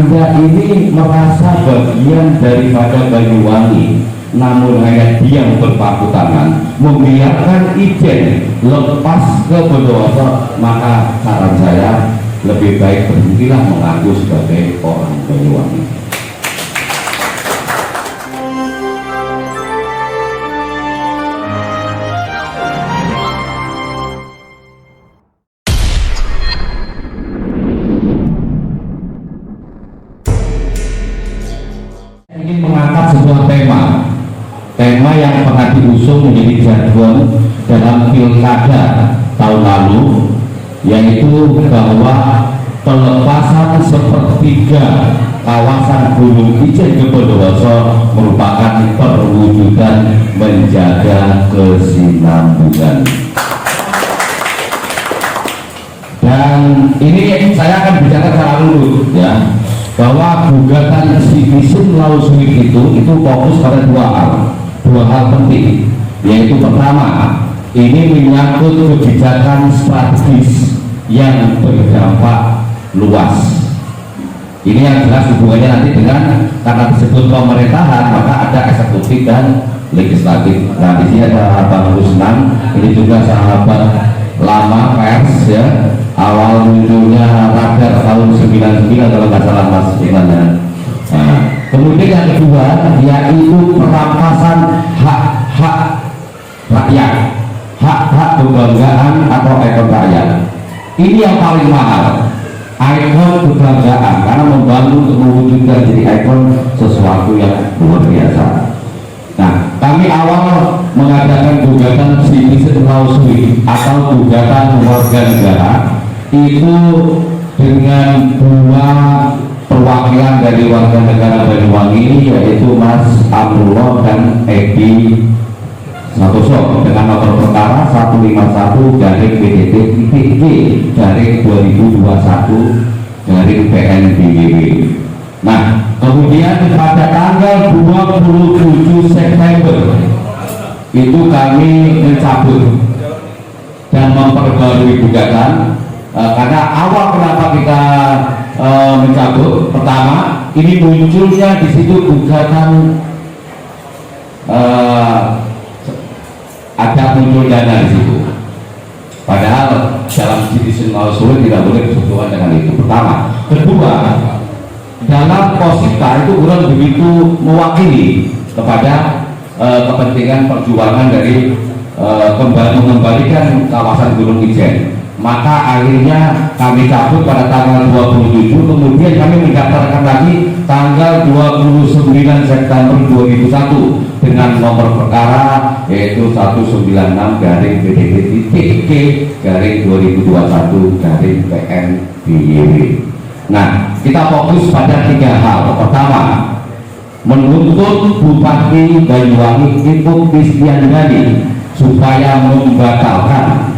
Anda ini merasa bagian daripada Banyuwangi, namun hanya diam berpangku tangan, membiarkan Ijen lepas ke Bondowoso, maka saran saya lebih baik berhentilah mengaku sebagai orang Banyuwangi. Ingin mengangkat sebuah tema yang pernah diusung menjadi jargon dalam pilkada tahun lalu, yaitu bahwa pelepasan sepertiga kawasan Gunung Ijen ke Bondowoso merupakan perwujudan menjaga kesinambungan. Dan ini saya akan bicara secara lurus ya, bahwa gugatan Citizen Lawsuit itu fokus pada dua hal penting, yaitu pertama, ini menyangkut kebijakan strategis yang berdampak luas. Ini yang jelas hubungannya nanti dengan, karena disebut pemerintahan maka ada eksekutif dan legislatif. Nah di sini ada Bang Rusnan, ini juga sahabat lama pers ya, awal munculnya Radar tahun 99 kalau nggak salah Mas Iman ya. Nah, kemudian yang kedua yaitu perampasan hak-hak rakyat, hak-hak kebanggaan atau ikon rakyat. Ini yang paling mahal, ikon kebanggaan, karena membangun untuk mewujudkan jadi ikon sesuatu yang luar biasa. Nah, kami awal mengadakan gugatan Citizen Lawsuit atau gugatan warga negara itu dengan dua perwakilan dari warga negara Banyuwangi, yaitu Mas Amrullah dan Edi Santoso, dengan nomor perkara 151-BDT-G/2021-PNBWW. Nah, kemudian pada tanggal 27 September itu kami mencabut dan memperbarui gugatan, karena awal kenapa kita mencabut, pertama ini munculnya di situ gugatan ada muncul dana di situ, padahal dalam Citizen Lawsuit tidak boleh bersentuhan dengan itu. Pertama. Kedua, dalam posita itu kurang begitu mewakili kepada kepentingan perjuangan dari mengembalikan kawasan Gunung Ijen. Maka akhirnya kami cabut pada tanggal 27, kemudian kami mendaftarkan lagi tanggal 29 September 2001 dengan nomor perkara yaitu 196-BDT-G/2021-PNBWW. Nah, kita fokus pada tiga hal. Pertama, menuntut Bupati Banyuwangi Ipuk Kristiandani supaya membatalkan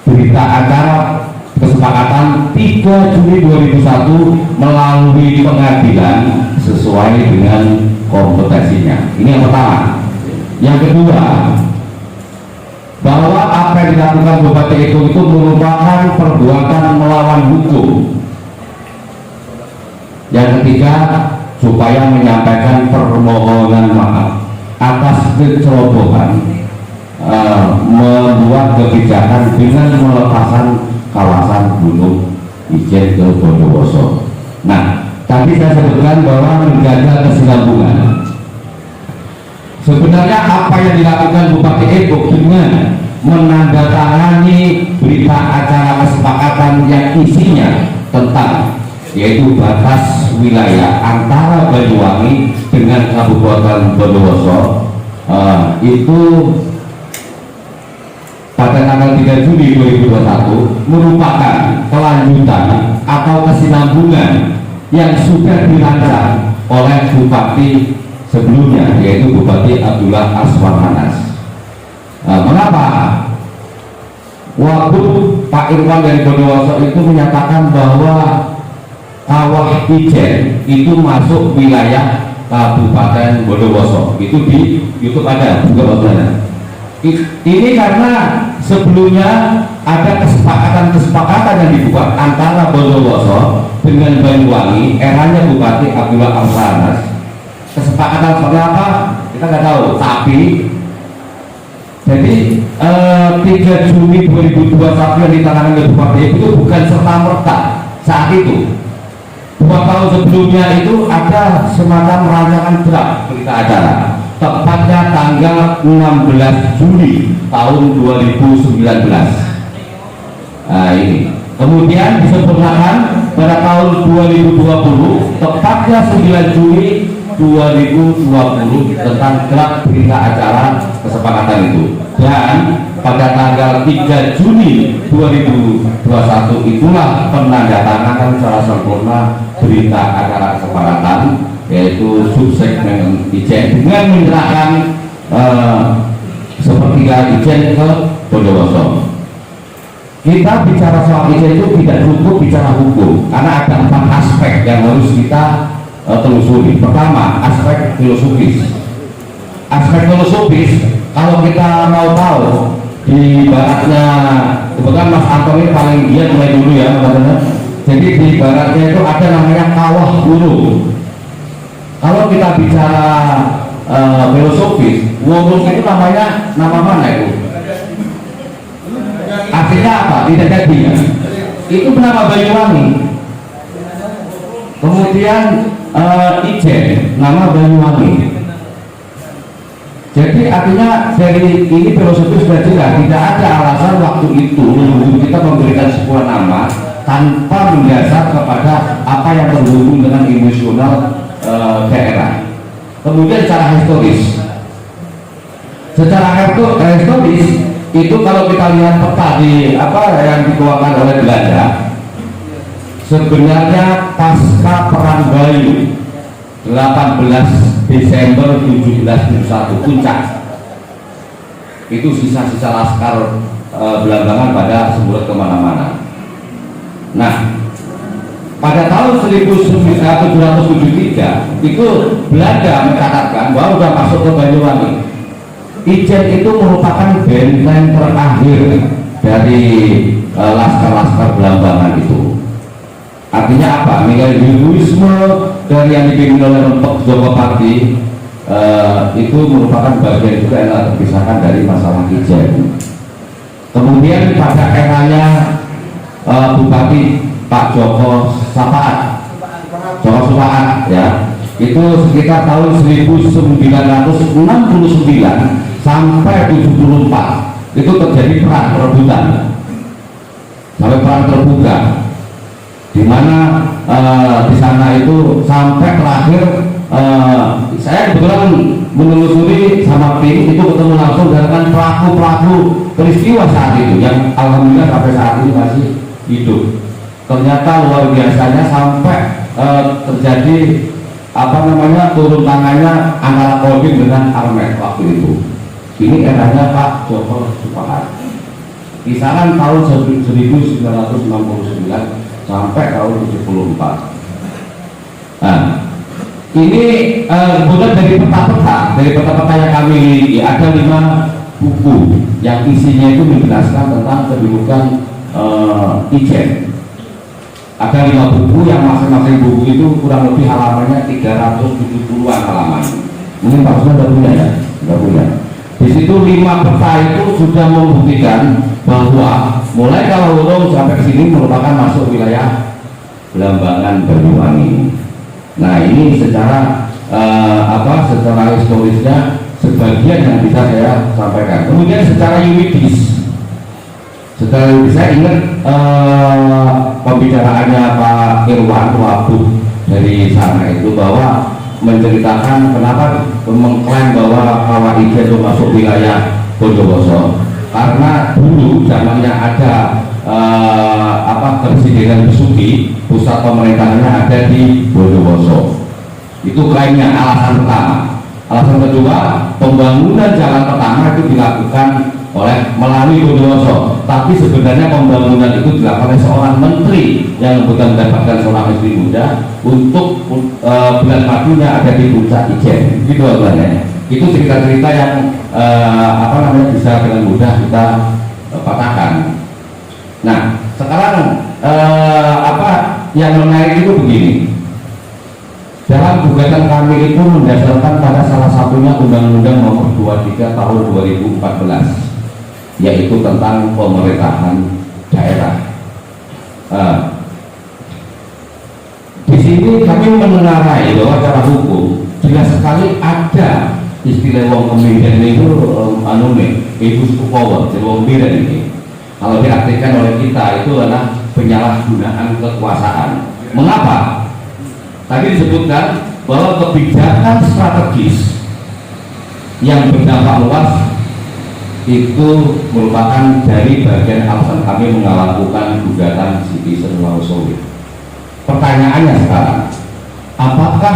berita acara kesepakatan 3 Juni 2001 melalui pengadilan sesuai dengan kompetensinya. Ini yang pertama. Yang kedua, bahwa apa yang dilakukan Bupati itu merupakan perbuatan melawan hukum. Yang ketiga, supaya menyampaikan permohonan maaf atas kecerobohan membuat kebijakan dengan melepaskan kawasan Gunung Ijen ke Bondowoso. Nah, tadi saya sebutkan bahwa menjaga kesinambungan. Sebenarnya apa yang dilakukan Bupati Epok dengan menandatangani berita acara kesepakatan yang isinya tentang yaitu batas wilayah antara Banyuwangi dengan Kabupaten Bondowoso, itu pada tanggal 3 Juli 2021 merupakan kelanjutan atau kesinambungan yang sudah dirancang oleh Bupati sebelumnya, yaitu Bupati Abdullah Aswar Anas. Mengapa? Waktu Pak Irwan dari Bondowoso itu menyatakan bahwa Kawah Ijen itu masuk wilayah Kabupaten Bondowoso. Itu di YouTube ada juga bagaimana. Ini karena sebelumnya ada kesepakatan yang dibuat antara Bondowoso, dengan Banyuwangi eranya Bupati Abdullah Al-Sanas. Kesepakatan seperti apa kita nggak tahu, tapi jadi 3 Juni 2021 yang ditangani oleh Bupati itu bukan serta-merta saat itu. 2 tahun sebelumnya itu ada semacam rancangan draft berita acara, tepatnya tanggal 16 Juli tahun 2019. Nah ini kemudian disempurnakan pada tahun 2020, tepatnya 9 Juli 2020 tentang draft berita acara kesepakatan itu, dan pada tanggal 3 Juni 2021 itulah penandatanganan secara sempurna berita acara kesepakatan, yaitu subsegmen Ijen dengan menyerahkan sepertiga Ijen ke Bondowoso. Kita bicara soal Ijen itu tidak cukup bicara hukum, karena ada 4 aspek yang harus kita telusuri. Pertama, aspek filosofis. Aspek filosofis, kalau kita mau tahu, di baratnya kebetulan Mas Anton ini paling giat mulai dulu ya, jadi di baratnya itu ada namanya kawah wurung. Kalau kita bicara filosofis, wurung itu namanya nama mana itu? Artinya apa? Tidak jadi ya? Itu nama Banyuwangi. Kemudian Ijen nama Banyuwangi. Jadi artinya dari ini filosofi sudah jelas, tidak ada alasan waktu itu kita memberikan sebuah nama tanpa mendasar kepada apa yang terhubung dengan emosional daerah. Kemudian secara historis, itu kalau kita lihat peta di apa yang dikeluarkan oleh Belanda, sebenarnya pasca Perang Bayu 18 Desember 1771 puncak itu sisa-sisa laskar Belambangan pada semburat kemana-mana. Nah, pada tahun 1773 itu Belanda mencatatkan bahwa sudah masuk ke Banyuwangi. Ijen itu merupakan benteng terakhir dari laskar-laskar Belambangan itu. Artinya apa? Nilai heroisme dari yang dipimpin oleh Rempok Jogopati itu merupakan bagian juga yang terpisahkan dari masalah Ijen. Kemudian pada eranya Bupati Pak Joko Sapaat, ya, itu sekitar tahun 1969 sampai 74 itu terjadi perang perebutan sampai perang terbuka, di mana di sana itu sampai terakhir saya kebetulan menelusuri sama tim itu ketemu langsung dengan pelaku peristiwa saat itu yang alhamdulillah sampai saat ini masih hidup. Ternyata luar biasanya sampai terjadi apa namanya turun tangannya antara Kodim dengan Armet waktu itu. Ini eranya Pak Joko Supahat, kisaran tahun 1969 sampai tahun 74. Nah, ini kemudian dari peta-peta yang kami miliki ada 5 buku yang isinya itu menjelaskan tentang kedudukan Ijen. Ada 5 buku yang masing-masing buku itu kurang lebih halamannya 370-an halaman. Mungkin Pak Usman sudah punya ya? Sudah punya. Di situ 5 peta itu sudah membuktikan bahwa mulai kalau Wurung sampai sini merupakan masuk wilayah Belambangan Banyuwangi. Nah ini secara secara historisnya sebagian yang bisa saya sampaikan. Kemudian secara yuridis, saya ingat pembicaraannya Pak Irwan Wabuh dari sana itu bahwa menceritakan kenapa mengklaim bahwa kawah Ijen itu masuk wilayah Bondowoso, karena dulu zamannya ada Presiden Besuki, pusat pemerintahannya ada di Bondowoso. Itu klaimnya, alasan pertama. Alasan kedua, pembangunan jalan pertama itu dilakukan melalui Bondowoso, tapi sebenarnya pembangunan itu dilakukan oleh seorang menteri yang bukan mendapatkan seorang istri muda untuk bulan madunya ada di puncak Ijen. Gitu sebenarnya. Itu cerita-cerita yang bisa dengan mudah kita patahkan. Nah, sekarang yang menarik itu begini, dalam gugatan kami itu mendasarkan pada salah satunya Undang-Undang Nomor 23 Tahun 2014, yaitu tentang pemerintahan daerah. Di sini kami menengarai bahwa secara hukum jelas sekali ada istilah wong kemudian itu itu power, jadi wong kemudian ini kalau diartikan oleh kita itu adalah penyalahgunaan kekuasaan. Mengapa? Tadi disebutkan bahwa kebijakan strategis yang berdampak luas itu merupakan dari bagian alasan kami melakukan gugatan citizen lawsuit. Pertanyaannya sekarang, apakah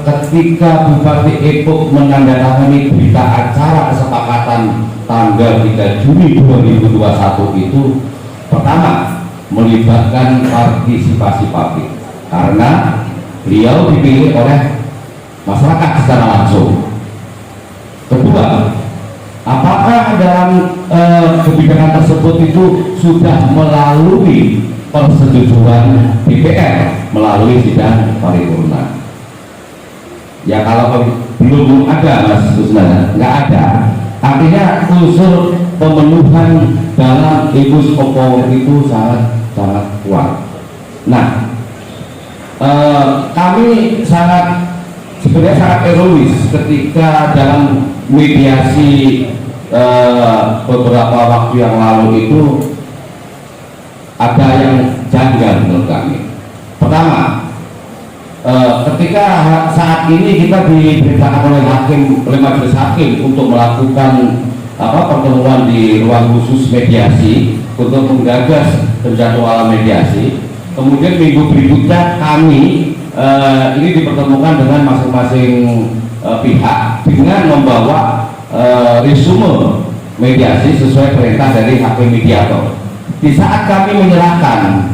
ketika Bupati Epok menandatangani berita acara kesepakatan tanggal 3 Juni 2021 itu pertama melibatkan partisipasi publik karena beliau dipilih oleh masyarakat secara langsung. Kedua, apakah dalam kebijakan tersebut itu sudah melalui persetujuan DPR melalui sidang paripurna? Ya kalau belum ada Mas Kusnana, nggak ada. Artinya unsur pemenuhan dalam abuse of power itu sangat kuat. Nah, kami sebenarnya sangat egois ketika dalam mediasi beberapa waktu yang lalu itu ada yang janggal menurut kami. Pertama, ketika saat ini kita diperintahkan oleh majelis hakim untuk melakukan pertemuan di ruang khusus mediasi untuk menggagas penjadwalan mediasi, kemudian minggu berikutnya kami ini dipertemukan dengan masing-masing pihak dengan membawa resume mediasi sesuai perintah dari hakim mediator. Di saat kami menyerahkan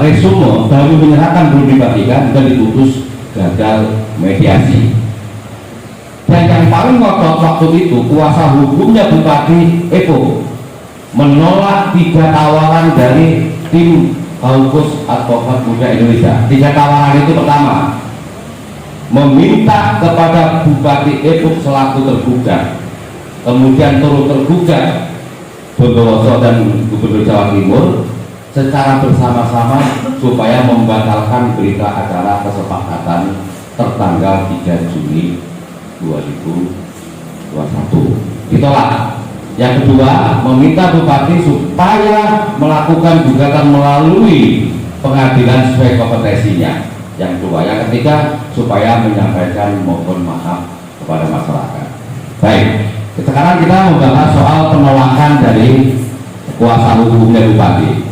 resume, baru menyerahkan belum dibagikan dan diputus gagal mediasi. Dan yang paling ngotot waktu itu kuasa hukumnya Bupati Epok menolak 3 tawaran dari tim Kaukus Advokat Muda Indonesia. 3 tawaran itu pertama, meminta kepada Bupati Epok selaku tergugat, kemudian turut tergugat Bondowoso dan Gubernur Jawa Timur secara bersama-sama supaya membatalkan berita acara kesepakatan tertanggal 3 Juni 2021. Ditolak. Yang kedua, meminta Bupati supaya melakukan gugatan melalui pengadilan sesuai kompetensinya. Yang kedua, yang ketiga, supaya menyampaikan mohon maaf kepada masyarakat. Baik, sekarang kita membahas soal penolakan dari kuasa hukumnya Bupati.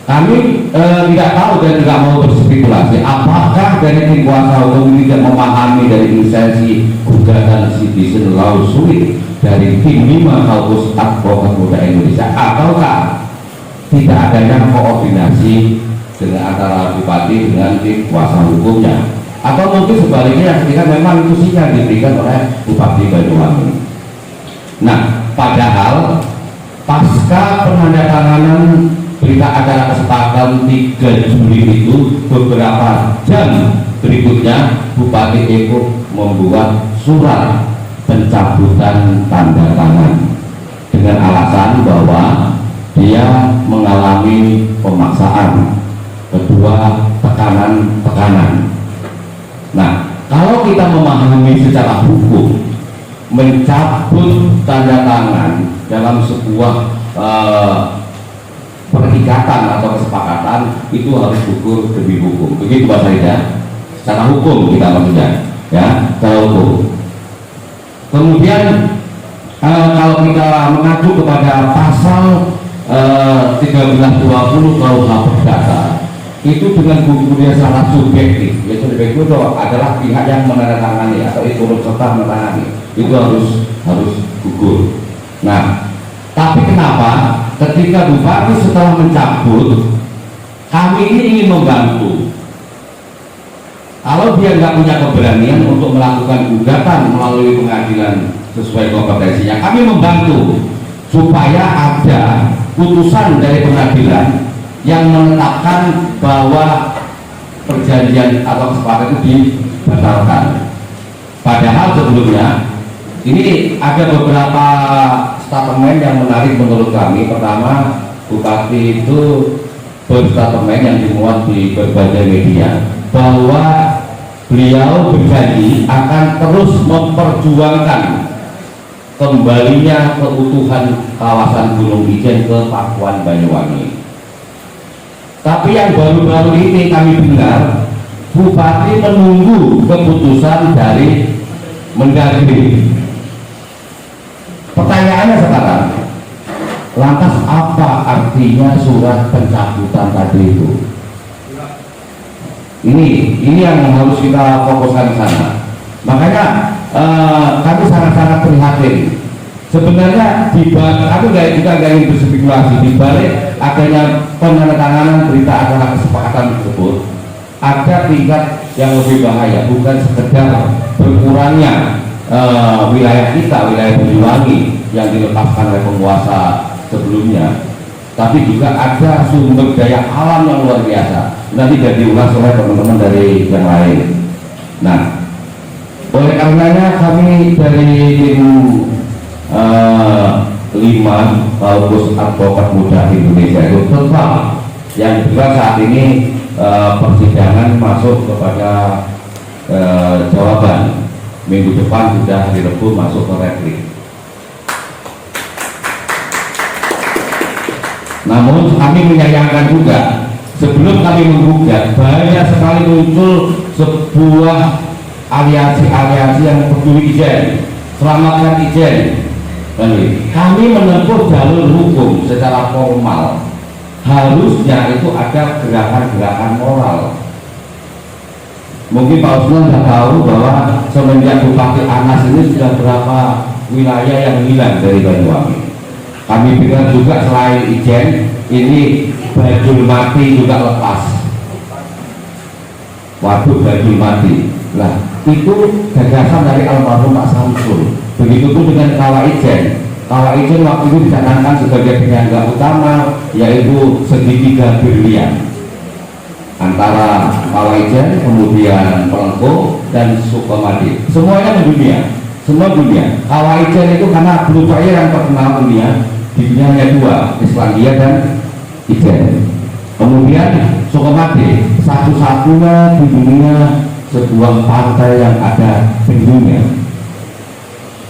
Kami tidak tahu dan tidak mau berspekulasi apakah dari tim kuasa hukum ini tidak memahami dari lisensi gugatan citizen lawsuit dari tim 5 Kaukus Advokat Muda Indonesia, ataukah tidak adanya koordinasi dengan antara Bupati dengan tim kuasa hukumnya, atau mungkin sebaliknya ketika memang itu sinyal diberikan oleh Bupati Banyuwangi. Nah, padahal pasca penandatanganan berita acara kesepakatan 3 Juli itu beberapa jam berikutnya Bupati Epok membuat surat pencabutan tanda tangan dengan alasan bahwa dia mengalami pemaksaan, kedua tekanan. Nah, kalau kita memahami secara hukum, mencabut tanda tangan dalam sebuah perikatan atau kesepakatan itu harus gugur demi hukum. Begitu Pak Saida, secara hukum kita maksudnya, ya, secara hukum. Kemudian kalau kita mengacu kepada pasal 1320 KUH Perdata, itu dengan gugur sangat subjektif. Yaitu itu adalah pihak yang menandatangani atau ikut serta menandatangani, itu harus gugur. Nah, tapi kenapa ketika Bupati setelah mencabut, kami ini ingin membantu. Kalau dia nggak punya keberanian untuk melakukan gugatan melalui pengadilan sesuai kompetensinya, kami membantu supaya ada putusan dari pengadilan yang menetapkan bahwa perjanjian atau kesepakatan itu dibatalkan. Padahal sebelumnya ini ada beberapa statement yang menarik menurut kami. Pertama, Bupati itu berstatement yang dimuat di berbagai media bahwa beliau berjanji akan terus memperjuangkan kembalinya keutuhan kawasan Gunung Ijen ke Pakuan Banyuwangi. Tapi yang baru-baru ini kami dengar Bupati menunggu keputusan dari Mendagri. Pertanyaannya sekarang, lantas apa artinya surat pencabutan tadi itu? Ini yang harus kita fokuskan ke sana. Makanya kami sangat-sangat prihatin. Sebenarnya aku juga nggak ingin berspekulasi di balik adanya penandatanganan berita acara kesepakatan tersebut. Ada tingkat yang lebih bahaya, bukan sekedar berkurangnya wilayah kita, wilayah Banyuwangi yang dilepaskan oleh penguasa sebelumnya, tapi juga ada sumber daya alam yang luar biasa. Nanti jadi diulas oleh teman-teman dari yang lain. Nah, oleh karenanya kami dari tim 5 Kaukus Advokat Muda Indonesia itu tetap yang juga saat ini persidangan masuk kepada jawaban. Minggu depan sudah hari Rabu masuk ke replik. Namun kami menyayangkan juga sebelum kami menggugat banyak sekali muncul sebuah aliansi-aliansi yang peduli Ijen, selamatkan Ijen. Kami menempuh jalur hukum secara formal. Harusnya itu ada gerakan-gerakan moral. Mungkin Pak Usman sudah tahu bahwa semenjak Bupati Anas ini sudah berapa wilayah yang hilang dari Banyuwangi. Kami dengar juga selain Ijen, ini Bajul Mati juga lepas. Waduk Bajul Mati. Nah, itu gagasan dari almarhum Pak Samsul. Begitupun dengan Kawah Ijen. Kawah Ijen waktu itu dicanangkan sebagai penyangga utama, yaitu segitiga berlian antara Kawah Ijen, kemudian Pelengkung dan Sukamadi. Semuanya mendunia, semua dunia. Kawah Ijen itu karena blue fire yang terkenal dunia, di dunia hanya 2, Islandia dan Ijen. Kemudian Sukamadi, satu-satunya di dunia sebuah pantai yang ada penghuninya.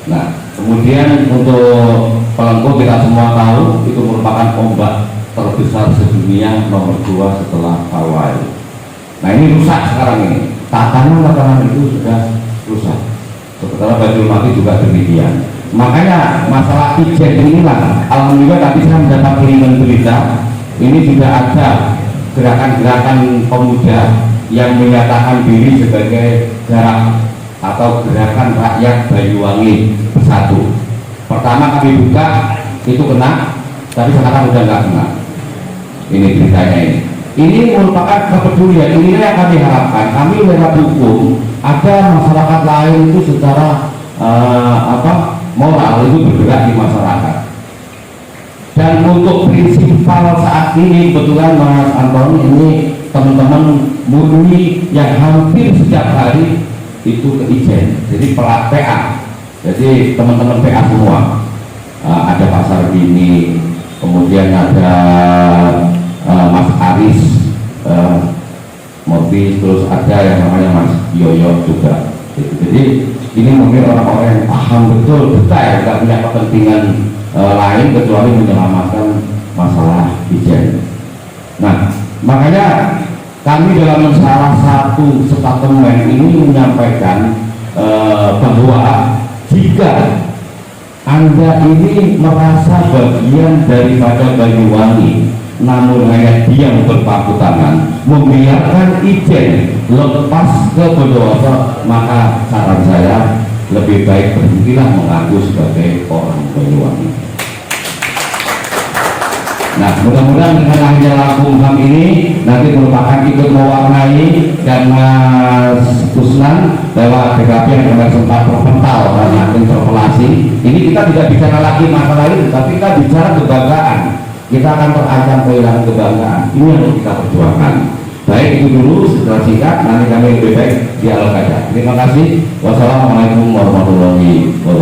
Nah, kemudian untuk Pelengkung kita semua tahu itu merupakan ombak terbesar sedunia nomor 2 setelah Hawaii. Nah, ini rusak sekarang ini. Tatanan itu sudah rusak. Sementara Bajul Mati juga demikian. Makanya masalah Ijen inilah, alhamdulillah tadi saya mendapat kiriman berita. Ini juga ada gerakan-gerakan pemuda yang menyatakan diri sebagai gerakan rakyat Banyuwangi Bersatu. Pertama kami buka itu kena, tapi sekarang udah nggak kena. Ini beritanya ini. Ini merupakan kepedulian. Ini yang kami harapkan. Kami lewat hukum ada masyarakat lain itu secara moral itu bergerak di masyarakat. Dan untuk prinsipal saat ini kebetulan Mas Anton ini teman-teman murni yang hampir setiap hari itu ke Ijen. Jadi PA. Jadi teman-teman PA semua. Ada Pasar Bini, kemudian ada Mas Aris Mobi, terus ada yang namanya Mas Yoyo juga. Jadi ini mungkin orang-orang yang paham betul detail, tidak punya kepentingan lain kecuali menyelamatkan masalah Ijen. Nah, makanya kami dalam salah satu statement ini menyampaikan bahwa jika Anda ini merasa bagian daripada Banyuwangi, namun hanya diam berpangku tangan, membiarkan Ijen lepas ke Bondowoso, maka saran saya lebih baik berhentilah mengaku sebagai orang Banyuwangi. Nah, mudah-mudahan dengan lahirnya Lampung HAM ini nanti merupakan ikut mewarnai dan Mas Kusnan lewat BKP yang kemarin sempat terpental karena interpelasi. Ini kita tidak bicara lagi masalah itu, tapi kita bicara kebanggaan. kita akan terancam kehilangan kebanggaan. Ini yang harus kita perjuangkan. Baik itu dulu, setelah singkat nanti kami lebih baik dialog aja. Terima kasih. Wassalamualaikum warahmatullahi wabarakatuh.